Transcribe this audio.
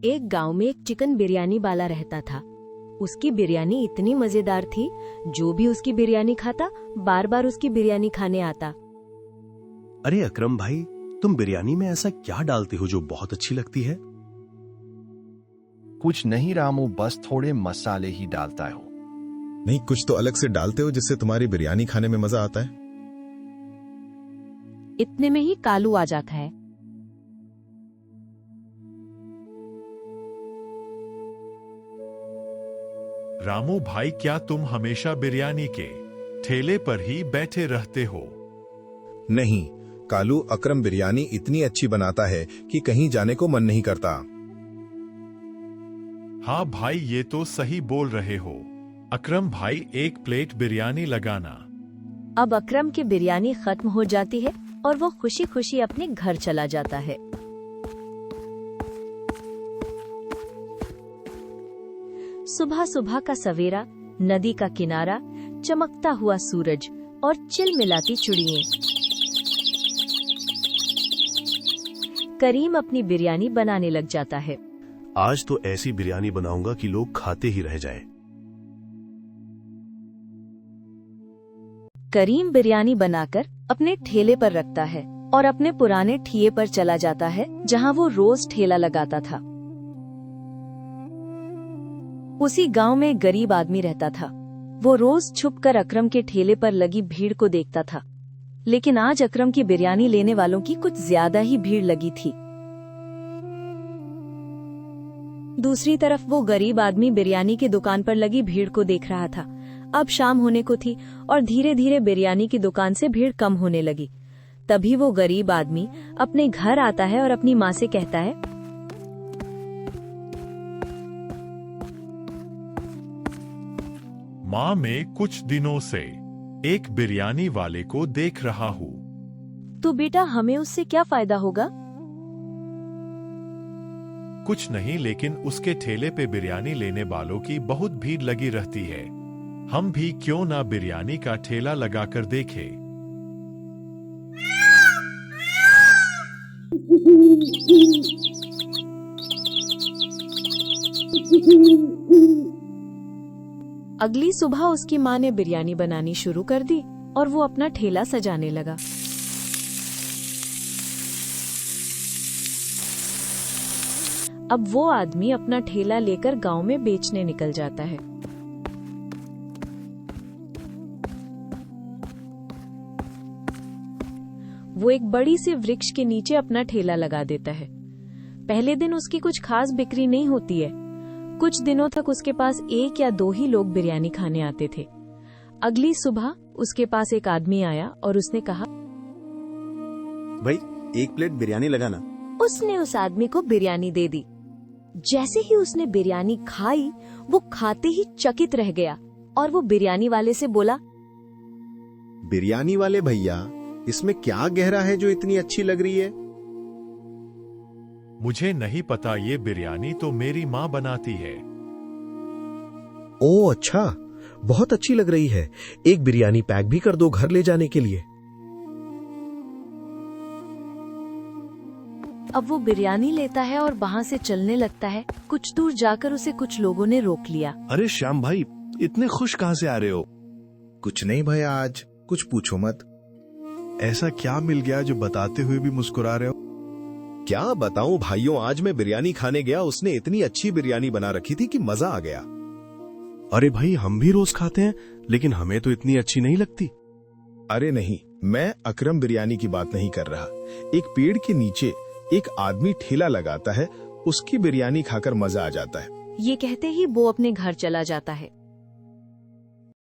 एक गांव में एक चिकन बिरयानी वाला रहता था। उसकी बिरयानी इतनी मजेदार थी, जो भी उसकी बिरयानी खाता बार बार उसकी बिरयानी खाने आता। अरे अकरम भाई, तुम बिरयानी में ऐसा क्या डालते हो जो बहुत अच्छी लगती है? कुछ नहीं रामू, बस थोड़े मसाले ही डालता हूँ। नहीं, कुछ तो अलग से डालते हो जिससे तुम्हारी बिरयानी खाने में मजा आता है। इतने में ही कालू आ जाता है। रामू भाई, क्या तुम हमेशा बिरयानी के ठेले पर ही बैठे रहते हो? नहीं, कालू अकरम बिरयानी इतनी अच्छी बनाता है कि कहीं जाने को मन नहीं करता। हाँ भाई, ये तो सही बोल रहे हो। अकरम भाई, एक प्लेट बिरयानी लगाना। अब अकरम की बिरयानी खत्म हो जाती है और वो खुशी खुशी अपने घर चला जाता है। सुबह सुबह का सवेरा, नदी का किनारा, चमकता हुआ सूरज और चिलमिलाती चिड़ियां। करीम अपनी बिरयानी बनाने लग जाता है। आज तो ऐसी बिरयानी बनाऊंगा कि लोग खाते ही रह जाएं। करीम बिरयानी बनाकर अपने ठेले पर रखता है और अपने पुराने ठिये पर चला जाता है, जहां वो रोज ठेला लगाता था। उसी गांव में एक गरीब आदमी रहता था। वो रोज छुपकर अकरम के ठेले पर लगी भीड़ को देखता था, लेकिन आज अकरम की बिरयानी लेने वालों की कुछ ज्यादा ही भीड़ लगी थी। दूसरी तरफ वो गरीब आदमी बिरयानी की दुकान पर लगी भीड़ को देख रहा था। अब शाम होने को थी और धीरे धीरे बिरयानी की दुकान से भीड़ कम होने लगी। तभी वो गरीब आदमी अपने घर आता है और अपनी माँ से कहता है, माँ, मैं कुछ दिनों से एक बिरयानी वाले को देख रहा हूँ। तो बेटा, हमें उससे क्या फायदा होगा? कुछ नहीं, लेकिन उसके ठेले पे बिरयानी लेने वालों की बहुत भीड़ लगी रहती है। हम भी क्यों ना बिरयानी का ठेला लगाकर देखें। अगली सुबह उसकी माँ ने बिरयानी बनानी शुरू कर दी और वो अपना ठेला सजाने लगा। अब वो आदमी अपना ठेला लेकर गांव में बेचने निकल जाता है। वो एक बड़ी सी वृक्ष के नीचे अपना ठेला लगा देता है। पहले दिन उसकी कुछ खास बिक्री नहीं होती है। कुछ दिनों तक उसके पास एक या दो ही लोग बिरयानी खाने आते थे। अगली सुबह उसके पास एक आदमी आया और उसने कहा, भाई, एक प्लेट बिरयानी लगाना। उसने उस आदमी को बिरयानी दे दी। जैसे ही उसने बिरयानी खाई, वो खाते ही चकित रह गया और वो बिरयानी वाले से बोला, बिरयानी वाले भैया, इसमें क्या गहरा है जो इतनी अच्छी लग रही है? मुझे नहीं पता, ये बिरयानी तो मेरी माँ बनाती है। ओ अच्छा, बहुत अच्छी लग रही है। एक बिरयानी पैक भी कर दो घर ले जाने के लिए। अब वो बिरयानी लेता है और वहाँ से चलने लगता है। कुछ दूर जाकर उसे कुछ लोगों ने रोक लिया। अरे श्याम भाई, इतने खुश कहाँ से आ रहे हो? कुछ नहीं भैया, आज कुछ पूछो मत। ऐसा क्या मिल गया जो बताते हुए भी मुस्कुरा रहे हो? क्या बताऊं भाइयों, आज मैं बिरयानी खाने गया, उसने इतनी अच्छी बिरयानी बना रखी थी कि मजा आ गया। अरे भाई, हम भी रोज खाते हैं, लेकिन हमें तो इतनी अच्छी नहीं लगती। अरे नहीं, मैं अकरम बिरयानी की बात नहीं कर रहा। एक पेड़ के नीचे एक आदमी ठेला लगाता है, उसकी बिरयानी खाकर मजा आ जाता है। ये कहते ही वो अपने घर चला जाता है।